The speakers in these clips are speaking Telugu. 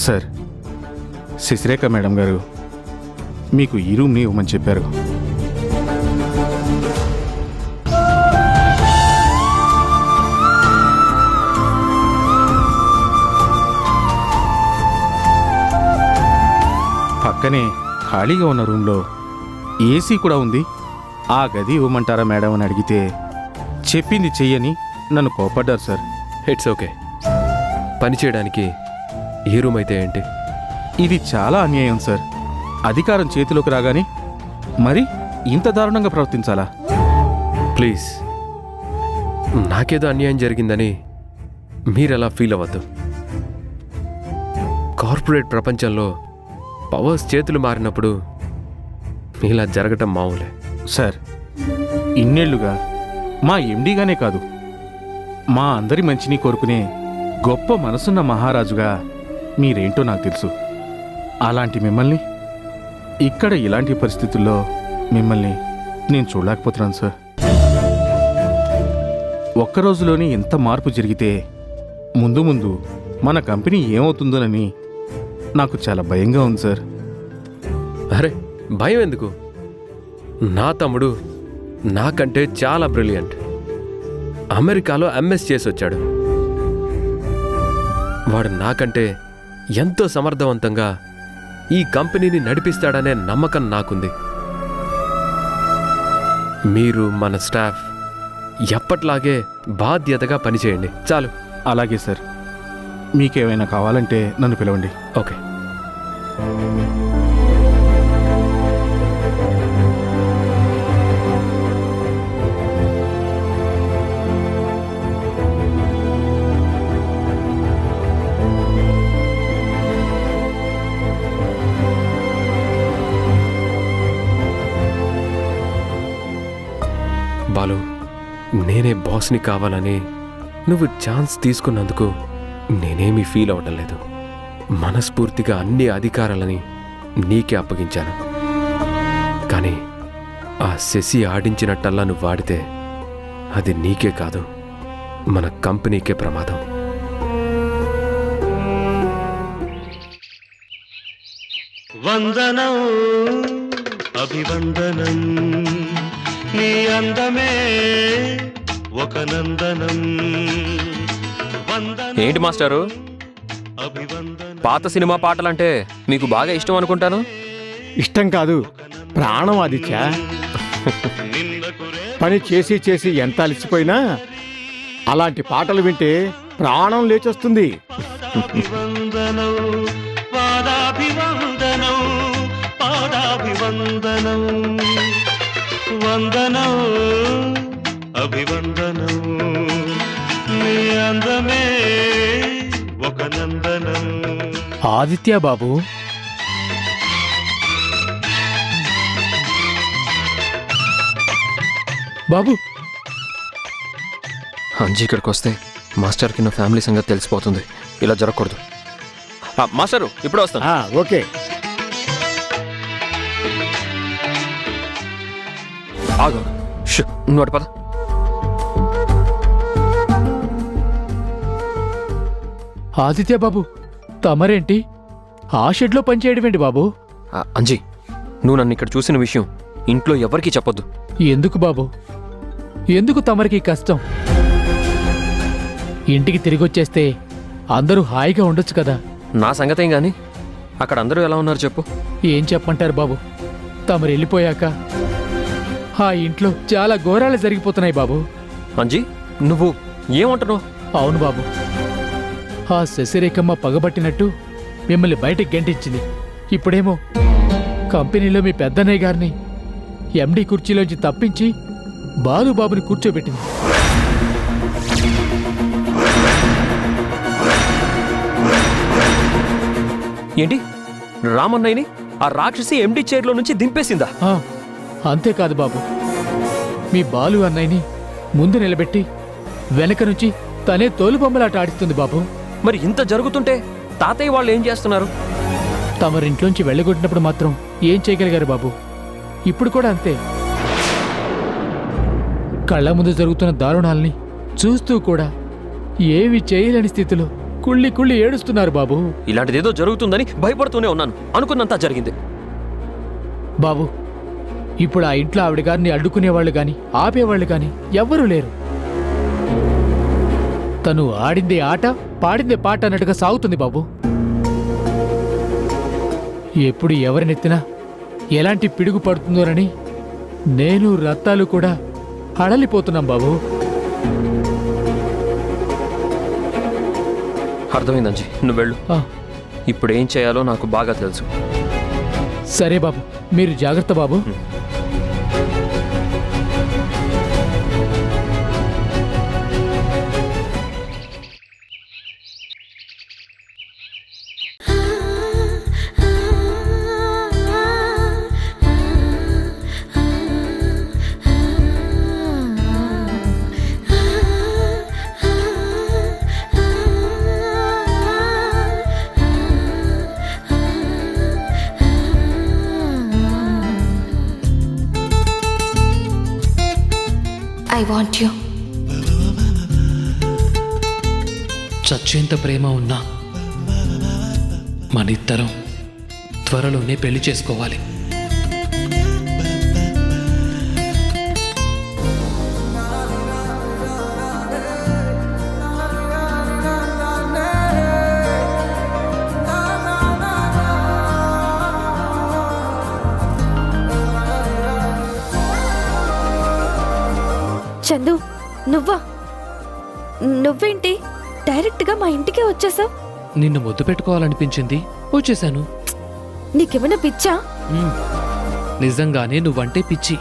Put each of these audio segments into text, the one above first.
సార్, శశిరేఖ మేడం గారు మీకు ఈ రూమ్ని ఇవ్వమని చెప్పారు. పక్కనే ఖాళీగా ఉన్న రూమ్లో ఏసీ కూడా ఉంది. ఆ గది ఇవ్వమంటారా మేడం అని అడిగితే చెప్పింది చెయ్యని నన్ను కోపడ్డారు సార్. It's okay. పని చేయడానికి ఈ రూమ్ అయితే ఏంటి? ఇది చాలా అన్యాయం సార్. అధికారం చేతిలోకి రాగానే మరి ఇంత దారుణంగా ప్రవర్తించాలా? ప్లీజ్, నాకేదో అన్యాయం జరిగిందని మీరెలా ఫీల్ అవ్వద్దు. కార్పొరేట్ ప్రపంచంలో పవర్స్ చేతులు మారినప్పుడు ఇలా జరగటం మామూలే. సార్, ఇన్నేళ్లుగా మా ఎండీగానే కాదు, మా అందరి మంచిని కోరుకునే గొప్ప మనసున్న మహారాజుగా మీరేంటో నాకు తెలుసు. అలాంటి మిమ్మల్ని ఇక్కడ ఇలాంటి పరిస్థితుల్లో మిమ్మల్ని నేను చూడలేకపోతున్నాను సార్. ఒక్కరోజులోనే ఎంత మార్పు జరిగితే ముందు ముందు మన కంపెనీ ఏమవుతుందోనని నాకు చాలా భయంగా ఉంది సార్. అరే, భయం ఎందుకు? నా తమ్ముడు నాకంటే చాలా బ్రిలియంట్. అమెరికాలో ఎంఎస్ చేసి వచ్చాడు. వాడు నాకంటే ఎంతో సమర్థవంతంగా ఈ కంపెనీని నడిపిస్తాడనే నమ్మకం నాకుంది. మీరు మన స్టాఫ్ ఎప్పట్లాగే బాధ్యతగా పనిచేయండి చాలు. అలాగే సార్, మీకేమైనా కావాలంటే నన్ను పిలవండి. ఓకే. బాలు, నేనే బాస్ని కావాలని నువ్వు ఛాన్స్ తీసుకున్నందుకు నేనేమీ ఫీల్ అవ్వటం లేదు. మనస్ఫూర్తిగా అన్ని అధికారాలని నీకే అప్పగించాను. కానీ ఆ శశి ఆడించినట్టల్లా నువ్వు వాడితే అది నీకే కాదు, మన కంపెనీకే ప్రమాదం. వందనం అభివందనం, నీ అందమే ఒక నందనం. ఏంటి మాస్టారు, పాత సినిమా పాటలంటే మీకు బాగా ఇష్టం అనుకుంటాను. ఇష్టం కాదు, ప్రాణం ఆదిత్య. పని చేసి చేసి ఎంత అలసిపోయినా అలాంటి పాటలు వింటే ప్రాణం లేచొస్తుంది. పాదాభివందనం పాదాభివందనం పాదాభివందనం, వందనం అభివందనం, నీ అందమే ఒక నందనం. ఆదిత్య బాబు, బాబు అంజీ ఇక్కడికి వస్తే మాస్టర్కి నా ఫ్యామిలీ సంగతి తెలిసిపోతుంది. ఇలా జరగకూడదు. మాస్టరు ఇప్పుడు వస్తాను. ఓకే. ఆగు, నువ్వు అటు పద. ఆదిత్య బాబు, తమరేంటి ఆ షెడ్లో పనిచేయడమేంటి బాబు? అంజీ, నువ్వు నన్ను ఇక్కడ చూసిన విషయం ఇంట్లో ఎవరికీ చెప్పొద్దు. ఎందుకు బాబు, ఎందుకు తమరికి కష్టం? ఇంటికి తిరిగొచ్చేస్తే అందరూ హాయిగా ఉండొచ్చు కదా. నా సంగతేం గాని అక్కడ అందరూ ఎలా ఉన్నారు చెప్పు. ఏం చెప్పంటారు బాబు, తమరు వెళ్ళిపోయాక ఆ ఇంట్లో చాలా ఘోరాలు జరిగిపోతున్నాయి బాబు. అంజీ, నువ్వు ఏమంటున్నావు? అవును బాబు, ఆ శశిరేఖమ్మ పగబట్టినట్టు మిమ్మల్ని బయటికి గెంటించింది. ఇప్పుడేమో కంపెనీలో మీ పెద్దన్నయ్య గారిని ఎండీ కుర్చీలోంచి తప్పించి బాలుబాబుని కూర్చోబెట్టింది. ఏంటి, రామన్నయ్యని ఆ రాక్షసి ఎండీ చైర్లో నుంచి దింపేసిందా? అంతేకాదు బాబు, మీ బాలు అన్నయ్యని ముందు నిలబెట్టి వెనక నుంచి తనే తోలుబొమ్మలాట ఆడిస్తుంది బాబు. మరి ఇంత జరుగుతుంటే తాతయ్య వాళ్ళు ఏం చేస్తున్నారు? తమరింట్లోంచి వెళ్ళగొట్టినప్పుడు మాత్రం ఏం చేయగలిగారు బాబు? ఇప్పుడు కూడా అంతే. కళ్ళ ముందు జరుగుతున్న దారుణాల్ని చూస్తూ కూడా ఏమి చేయలేని స్థితిలో కుళ్ళి కుళ్ళి ఏడుస్తున్నారు బాబు. ఇలాంటిదేదో జరుగుతుందని భయపడుతూనే ఉన్నాను. అనుకున్నంతా జరిగింది. బాబు, ఇప్పుడు ఆ ఇంట్లో ఆవిడ గారిని అడ్డుకునేవాళ్ళు గాని ఆపేవాళ్ళు గాని ఎవ్వరూ లేరు. తను ఆడిందే ఆట, పాడిందే పాట అన్నట్టుగా సాగుతుంది బాబు. ఎప్పుడు ఎవరినెత్తినా ఎలాంటి పిడుగు పడుతుందోనని నేను రత్తాలు కూడా హడలిపోతున్నాం బాబు. అర్థమైందంజీ, నువ్వు వెళ్ళు. ఆ, ఇప్పుడు ఏం చేయాలో నాకు బాగా తెలుసు. సరే బాబు, మీరు జాగ్రత్త బాబు. I want you. చచ్చేంత ప్రేమ ఉన్నా మనిద్దరం త్వరలోనే పెళ్లి చేసుకోవాలి. చందు, నువ్వేంటి డైరెక్ట్గా మా ఇంటికే వచ్చేసావు? నిన్ను ముద్దు పెట్టుకోవాలనిపించింది, వచ్చేశాను. నీకేమైనా పిచ్చా? నిజంగానే నువ్వంటే పిచ్చి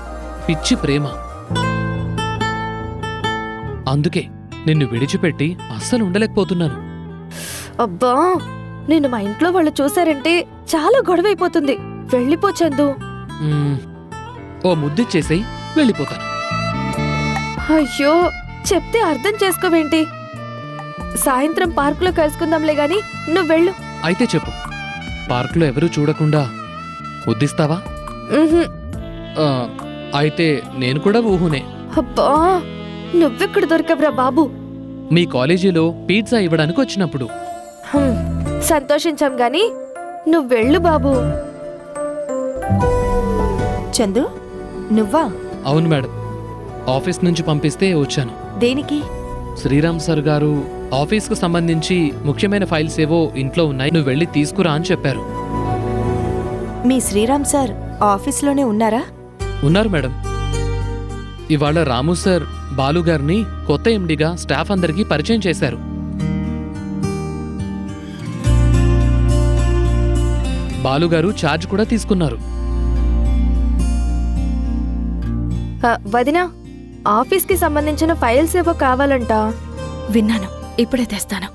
పిచ్చి ప్రేమ. అందుకే నిన్ను విడిచిపెట్టి అస్సలు ఉండలేకపోతున్నాను. అబ్బా, నిన్ను మా ఇంట్లో వాళ్ళు చూసారంటే చాలా గొడవైపోతుంది. వెళ్ళిపో చందు. ఓ ముద్దిచ్చేసేయ్, వెళ్ళిపోతాను. అయ్యో, చెప్తే అర్థం చేసుకోవేంటి? సాయంత్రం పార్కులో కలుసుకుందాంలే గాని నువ్వు వెళ్ళు. అయితే చెప్పు, పార్కులో ఎవరూ చూడకుండా ముద్దిస్తావా? ఉహుం. ఆ, అయితే నేను కూడా ఊహునే. అబ్బా, నువ్వెక్కడ దొరకవురా బాబు? మీ కాలేజీలో పిజ్జా ఇవ్వడానికి వచ్చినప్పుడు. హుం, సంతోషించాం గాని నువ్వు వెళ్ళు బాబు. చందు, నువ్వా? అవును మేడం, ఆఫీస్ నుంచి పంపిస్తే వచ్చాను. దేనికి? శ్రీరామ్ సార్ గారు ఆఫీస్కు సంబంధించి ముఖ్యమైన ఫైల్స్ ఏవో ఇంట్లో ఉన్నాయి, నువ్వు వెళ్ళి తీసుకురా అని చెప్పారు. మీ శ్రీరామ్ సార్ ఆఫీస్లోనే ఉన్నారా? ఉన్నారు మేడం. ఇవాళ రాము సార్ బాలు గారిని కొత్త ఎండిగా స్టాఫ్ అందరికీ పరిచయం చేశారు. బాలు గారు ఛార్జ్ కూడా తీసుకున్నారు. వదినా, ఆఫీస్కి సంబంధించిన ఫైల్స్ ఏవో కావాలంట. విన్నాను, ఇప్పుడే తెస్తాను.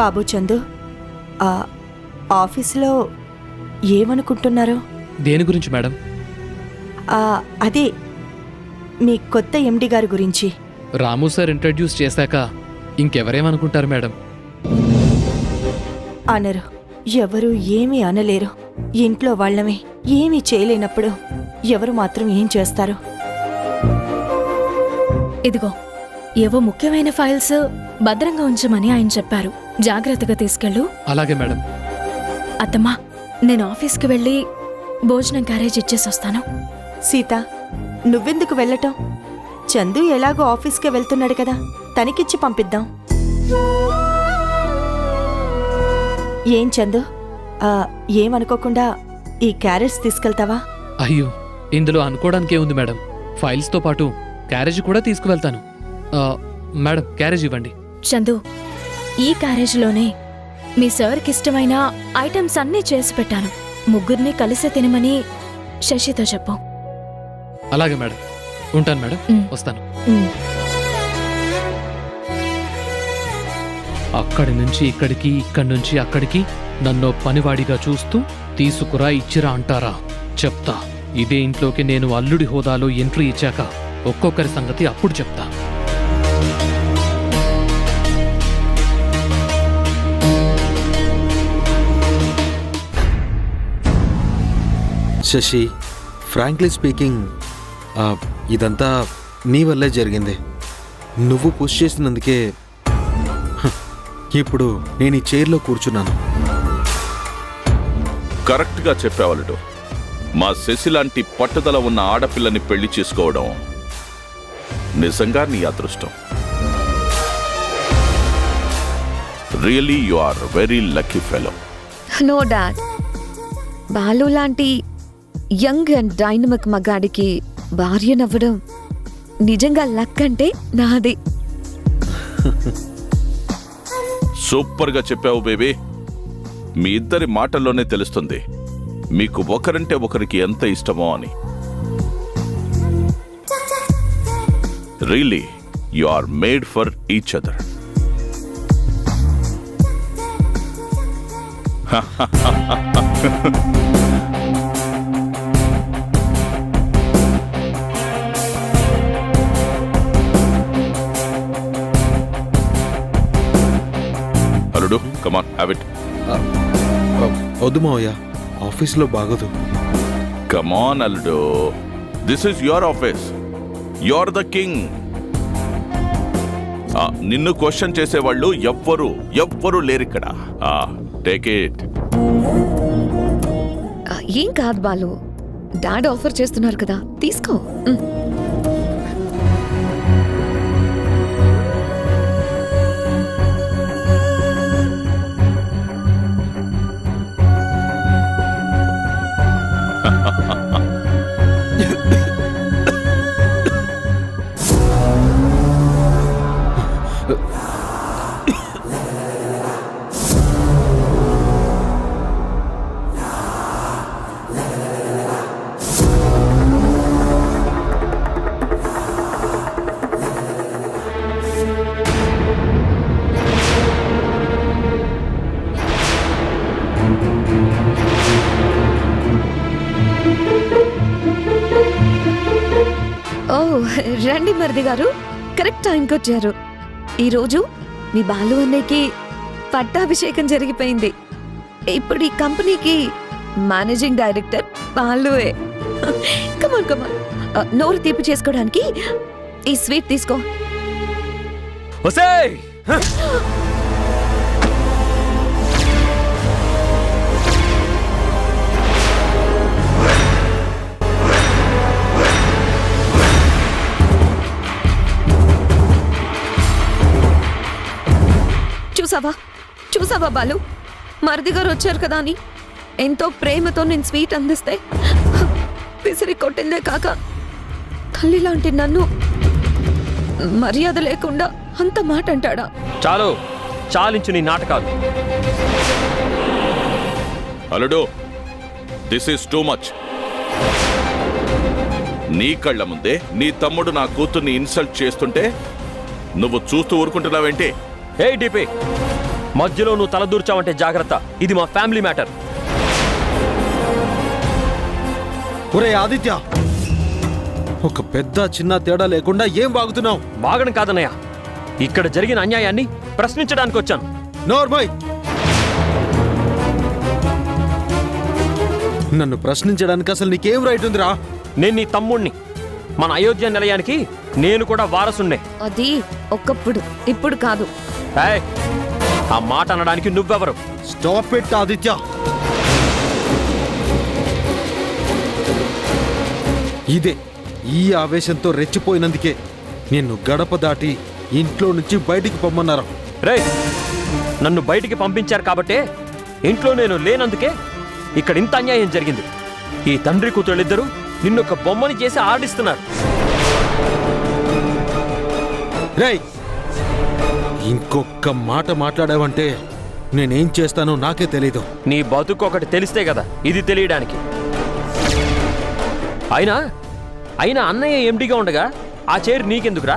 బాబు చందు, ఆఫీసులో ఏమనుకుంటున్నారు? దేని గురించి మేడం? అదే మీ కొత్త ఎండి గారి గురించి. రాము సార్ ఇంట్రడ్యూస్ చేశాక ఇంకెవరేమనుకుంటారు మేడం? అనరు, ఎవరు ఏమీ అనలేరు. ఇంట్లో వాళ్ళమే ఏమీ చేయలేనప్పుడు ఎవరు మాత్రం ఏం చేస్తారు? ఇదిగో, ఏవో ముఖ్యమైన ఫైల్స్ భద్రంగా ఉంచమని ఆయన చెప్పారు. జాగ్రత్తగా తీసుకెళ్ళు. అలాగే మేడం. అత్తమ్మా, నేను ఆఫీస్కి వెళ్ళి భోజనం క్యారేజ్ ఇచ్చేసొస్తాను. సీత, నువ్వెందుకు వెళ్ళటం? చందు ఎలాగో ఆఫీస్కే వెళ్తున్నాడు కదా, తనకిచ్చి పంపిద్దాం. ఏం చందు, ఏమనుకోకుండా ఈ క్యారేజ్ తీసుకెళ్తావా? అయ్యో, ఇందులో అనుకోవడానికే ఉంది మేడం. ఫైల్స్తో పాటు క్యారేజ్ కూడా తీసుకువెళ్తాను. మేడం, క్యారేజ్ ఇవ్వండి. చందు, ఈ క్యారేజ్లోనే మీ సార్కి ఇష్టమైన ఐటమ్స్ అన్నీ చేసి పెట్టాను. ముగ్గురిని కలిసి తినమని శశితో చెప్పు. అలాగే మేడం, ఉంటాను మేడం, వస్తాను. అక్కడి నుంచి ఇక్కడికి, ఇక్కడి నుంచి అక్కడికి నన్ను పనివాడిగా చూస్తూ తీసుకురా ఇచ్చిరా అంటారా? చెప్తా. ఇదే ఇంట్లోకి నేను అల్లుడి హోదాలో ఎంట్రీ ఇచ్చాక ఒక్కొక్కరి సంగతి అప్పుడు చెప్తా. శశి, ఫ్రాంక్లీ స్పీకింగ్, ఇదంతా నీ వల్లే జరిగింది. నువ్వు పుష్ చేసినందుకే ఇప్పుడు నేను ఈ చైర్లో కూర్చున్నాను. కరెక్ట్గా చెప్పావలుడు. మా శశి లాంటి పట్టుదల ఉన్న ఆడపిల్లని పెళ్లి చేసుకోవడం నిజంగా నీ అదృష్టం. Really you are very lucky fellow. No dad, Balu లాంటి యంగ్ అండ్ డైనమిక్ మగాడికి భార్యనవ్వడం నిజంగా లక్ అంటే నాది. సూపర్గా చెప్పావు బేబీ. మీ ఇద్దరి మాటల్లోనే తెలుస్తుంది మీకు ఒకరంటే ఒకరికి ఎంత ఇష్టమో అని. Really you are made for each other. అల్లుడు, కమ్ ఆన్, హ్యావ్ ఇట్. వద్దు మావయ్య, ఆఫీస్లో బాగోదు. కమ్ ఆన్ అల్లుడు, this is your office. You are the king. నిన్ను క్వశ్చన్ చేసేవాళ్ళు ఎవ్వరూ లేరిక్కడ. Take it. ఏం కాదు బాలు, డాడ్ ఆఫర్ చేస్తున్నారు కదా, తీసుకో. రండి మరిది గారు, కరెక్ట్ టైంకి వచ్చారు. ఈరోజు మీ బాలు అన్నయ్యకి పట్టాభిషేకం జరిగిపోయింది. ఇప్పుడు ఈ కంపెనీకి మేనేజింగ్ డైరెక్టర్ బాలువే. కమాన్ కమాన్, నోరు తీపి చేసుకోవడానికి ఈ స్వీట్ తీసుకో. చూసావా బాలు, మరిది గారు వచ్చారు కదా అని ఎంతో ప్రేమతో నేను స్వీట్ అందిస్తే విసిరి కొట్టిందే కాక తల్లి లాంటి నన్ను మర్యాద లేకుండా అంత మాట అంటాడా? చాలించు నీ నాటకాలు. అల్లుడు, దిస్ ఈస్ టూ మచ్. నీ కళ్ళ ముందే నీ తమ్ముడు నా కూతుర్ని ఇన్సల్ట్ చేస్తుంటే నువ్వు చూస్తూ ఊరుకుంటున్నావేంటి? ఏ డిపి, మధ్యలో నువ్వు తలదూర్చావంటే జాగ్రత్త. ఇది మా ఫ్యామిలీ మ్యాటర్. ఒరే ఆదిత్య, ఒక పెద్ద చిన్న తేడా లేకుండా ఏం బాగుతున్నావు? బాగడం కాదన్నయ్య, ఇక్కడ జరిగిన అన్యాయాన్ని ప్రశ్నించడానికి వచ్చాను. నోర్మై, నన్ను ప్రశ్నించడానికి అసలు నీకేం రైట్ ఉందిరా? నేను నీ తమ్ముణ్ణి. మన అయోధ్య నిలయానికి నేను కూడా వారసున్నే. అది ఒకప్పుడు, ఇప్పుడు కాదు. ఆ మాట అనడానికి నువ్వెవరు? Stop it Aditya. ఇదే ఈ ఆవేశంతో రెచ్చిపోయినందుకే నిన్ను గడప దాటి ఇంట్లో నుంచి బయటికి పొమ్మన్నారు. రేయ్, నన్ను బయటికి పంపించారు కాబట్టే, ఇంట్లో నేను లేనందుకే ఇక్కడ ఇంత అన్యాయం జరిగింది. ఈ తండ్రి కూతుళ్ళిద్దరూ నిన్నొక బొమ్మని చేసి ఆడిస్తున్నారు. రేయ్, ఇంకొక మాట మాట్లాడావంటే నేనేం చేస్తానో నాకే తెలీదు. నీ బతుకు ఒకటి తెలిస్తే కదా ఇది తెలియడానికి. అయినా అన్నయ్య ఎండిగా ఉండగా ఆ చైర్ నీకెందుకురా?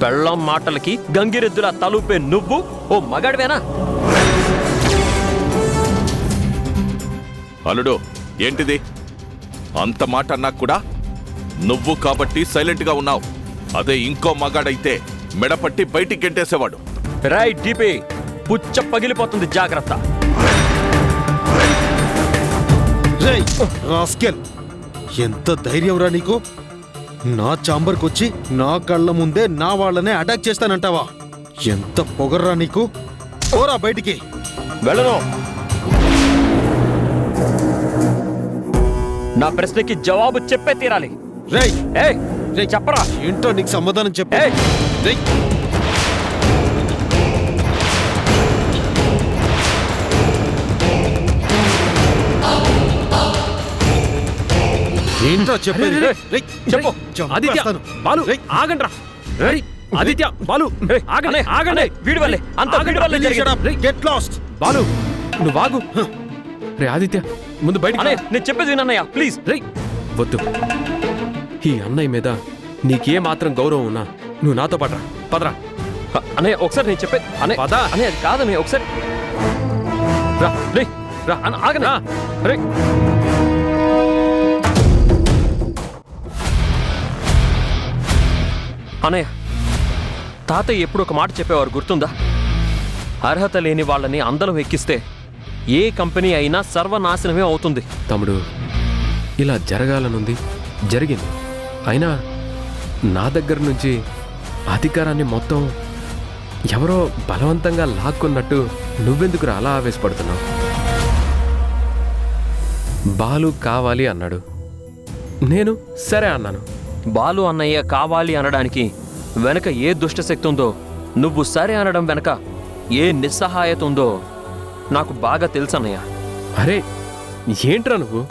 పెళ్ళం మాటలకి గంగిరెద్దులా తలుపే నువ్వు ఓ మగాడివేనా? అల్లుడు, ఏంటిది? అంత మాట అన్నాక కూడా నువ్వు కాబట్టి సైలెంట్గా ఉన్నావు. అదే ఇంకో మగాడైతే మెడపట్టి బయటికి గెంటేసేవాడు. రైట్ డిపి, పుచ్చ పగిలిపోతుంది, జాగ్రత్త. రేయ్ రాస్కెల్, ఎంత ధైర్యం రా నీకు? నా చాంబర్కొచ్చి నా కళ్ళ ముందే నా వాళ్ళనే అటాక్ చేస్తానంటావా? ఎంత పొగర్రా నీకు? పోరా బయటికి. వెళ్ళను. నా ప్రశ్నకి జవాబు చెప్పే తీరాలి. రేయ్ ఏయ్ రేయ్ చెప్పరా. ఏంటో నీకు సమాధానం చెప్పు. ఏయ్ రేయ్ ఏంటో చెప్పేది? రేయ్, చెప్పు. ఆదిత్య, చంపేస్తాను. బాలు, రేయ్, ఆగండ్రా. రేయ్, ఆదిత్య, బాలు, ఆగండి, ఆగండి. వీడి వల్లే అంత వీడి వల్లే Please shut జరిగింది. up. Get lost. బాలు, నువ్వు ఆగు. రే ఆదిత్య, ముందు బయటికి అన్నయ్య నేను చెప్పేది వినన్నయ్య ప్లీజ్. రేయ్, వద్దు. ఈ అన్నయ్య మీద నీకే మాత్రం గౌరవం ఉన్నా నువ్వు నాతో పడరా. పదరా. అన్నయ్య ఒకసారి నేను చెప్పేది అన్నయ్య. పద. అన్నయ్య అది కాదన్నయ్య ఒకసారి రా. రేయ్ రా అన్న ఆగనా. రేయ్ అన్నయ్య తాతయ్య ఎప్పుడు ఒక మాట చెప్పేవారు గుర్తుందా? అర్హత లేని వాళ్ళని అందరం ఎక్కిస్తే ఏ కంపెనీ అయినా సర్వనాశనమే అవుతుంది. తమ్ముడు, ఇలా జరగాలనుంది, జరిగింది. అయినా నా దగ్గర నుంచి అధికారాన్ని మొత్తం ఎవరో బలవంతంగా లాక్కున్నట్టు నువ్వెందుకు అలా ఆవేశపడుతున్నావు? బాలు కావాలి అన్నాడు, నేను సరే అన్నాను. బాలు అన్నయ్య కావాలి అనడానికి వెనక ఏ దుష్టశక్తి ఉందో, నువ్వు సరే అనడం వెనక ఏ నిస్సహాయత ఉందో నాకు బాగా తెలుసన్నయ్య. అరే ఏంట్రా నువ్వు?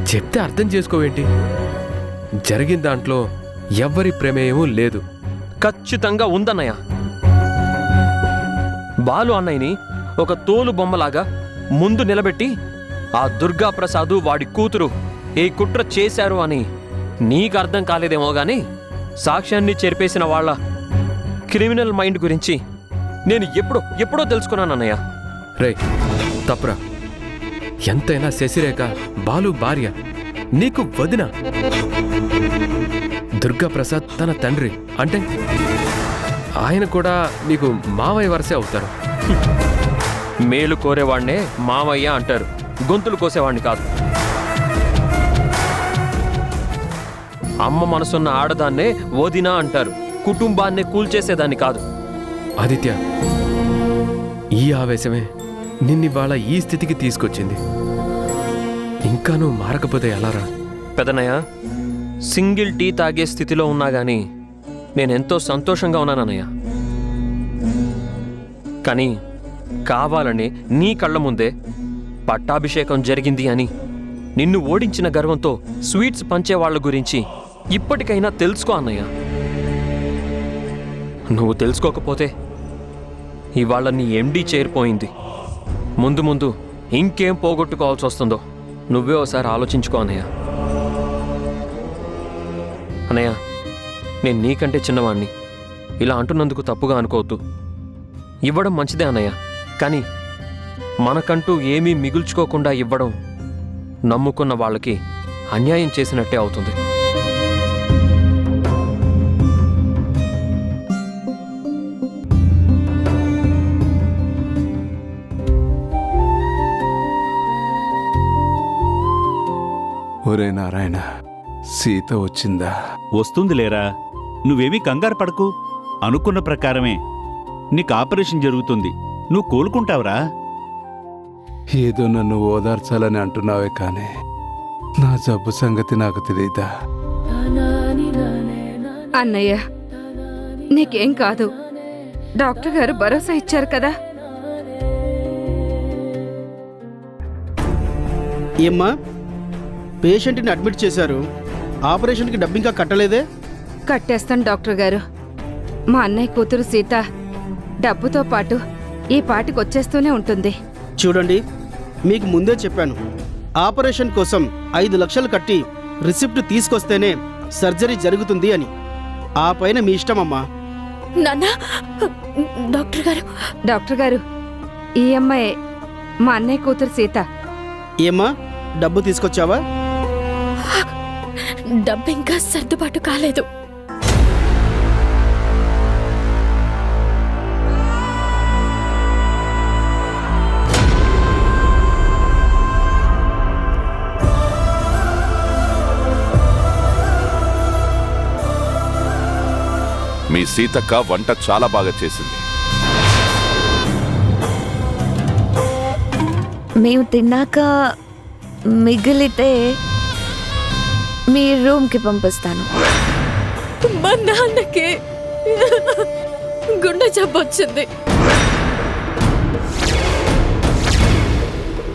చెప్తే అర్థం చేసుకోవేంటి? జరిగిన దాంట్లో ఎవ్వరి ప్రమేయమూ లేదు. ఖచ్చితంగా ఉందన్నయ్య. బాలు అన్నయ్యని ఒక తోలు బొమ్మలాగా ముందు నిలబెట్టి ఆ దుర్గాప్రసాదు వాడి కూతురు ఈ కుట్ర చేశారు అని నీకు అర్థం కాలేదేమో గాని సాక్ష్యాన్ని చెరిపేసిన వాళ్ళ క్రిమినల్ మైండ్ గురించి నేను ఎప్పుడో తెలుసుకున్నానన్నయ్య. రే తప్పురా. ఎంతైనా శశిరేఖ బాలు భార్య, నీకు వదిన. దుర్గాప్రసాద్ తన తండ్రి, అంటే ఆయన కూడా నీకు మావయ్య వరసే అవుతారు. మేలు కోరేవాడినే మామయ్య అంటారు, గొంతులు కోసేవాడిని కాదు. అమ్మ మనసున్న ఆడదాన్నే వదినా అంటారు, కుటుంబాన్నే కూల్చేసేదాన్ని కాదు. ఆదిత్య, ఈ ఆవేశమే నిన్నివాళ ఈ స్థితికి తీసుకొచ్చింది. ఇంకా నువ్వు మారకపోతే ఎలారా? పెదనయ్య, సింగిల్ టీ తాగే స్థితిలో ఉన్నా గాని నేనెంతో సంతోషంగా ఉన్నానన్నయ్య. కానీ కావాలని నీ కళ్ళ ముందే పట్టాభిషేకం జరిగింది అని నిన్ను ఓడించిన గర్వంతో స్వీట్స్ పంచేవాళ్ల గురించి ఇప్పటికైనా తెలుసుకో అన్నయ్య. నువ్వు తెలుసుకోకపోతే ఇవాళ నీ ఎండీ చేరిపోయింది. ముందు ముందు ఇంకేం పోగొట్టుకోవాల్సి వస్తుందో నువ్వే ఒకసారి ఆలోచించుకో అన్నయ్య. అన్నయ్య, నేను నీకంటే చిన్నవాణ్ణి, ఇలా అంటున్నందుకు తప్పుగా అనుకోవద్దు. ఇవ్వడం మంచిదే అన్నయ్య, కానీ మనకంటూ ఏమీ మిగుల్చుకోకుండా ఇవ్వడం నమ్ముకున్న వాళ్ళకి అన్యాయం చేసినట్టే అవుతుంది. ఒరే నారాయణ, సీత వచ్చిందా? వస్తుంది లేరా, నువ్వేమీ కంగారు పడకు. అనుకున్న ప్రకారమే నీకు ఆపరేషన్ జరుగుతుంది, నువ్వు కోలుకుంటావురా. ఏదో నన్ను ఓదార్చాలని అంటున్నావే కానీ నా జబ్బు సంగతి నాకు తెలియదా? అన్నయ్య, నీకేం కాదు, డాక్టర్ గారు భరోసా ఇచ్చారు కదా. ఏమ్మా, పేషెంట్ని అడ్మిట్ చేశారు, ఆపరేషన్కి డబ్బు ఇంకా కట్టలేదే? కట్టేస్తాను డాక్టర్ గారు. మా అన్నయ్య కూతురు సీత డబ్బుతో పాటు ఈ పాటికి వచ్చేస్తూనే ఉంటుంది. చూడండి, మీకు ముందే చెప్పాను, ఆపరేషన్ కోసం 5 లక్షలు కట్టి రిసిప్ట్ తీసుకొస్తేనే సర్జరీ జరుగుతుంది అని. ఆ పైన మీ ఇష్టమమ్మా. నాన్న, డాక్టర్ గారు, ఈ అమ్మాయి మా అన్నయ్య కూతురు సీత. ఏమ్మా, డబ్బు తీసుకొచ్చావా? డబ్బు ఇంకా సర్దుబాటు కాలేదు. మీ సీతక్క వంట చాలా బాగా చేసింది. మేము తిన్నాక మిగిలితే మీ రూమ్కి పంపిస్తాను. మా నాన్నకి గుండె జబ్బు వచ్చింది.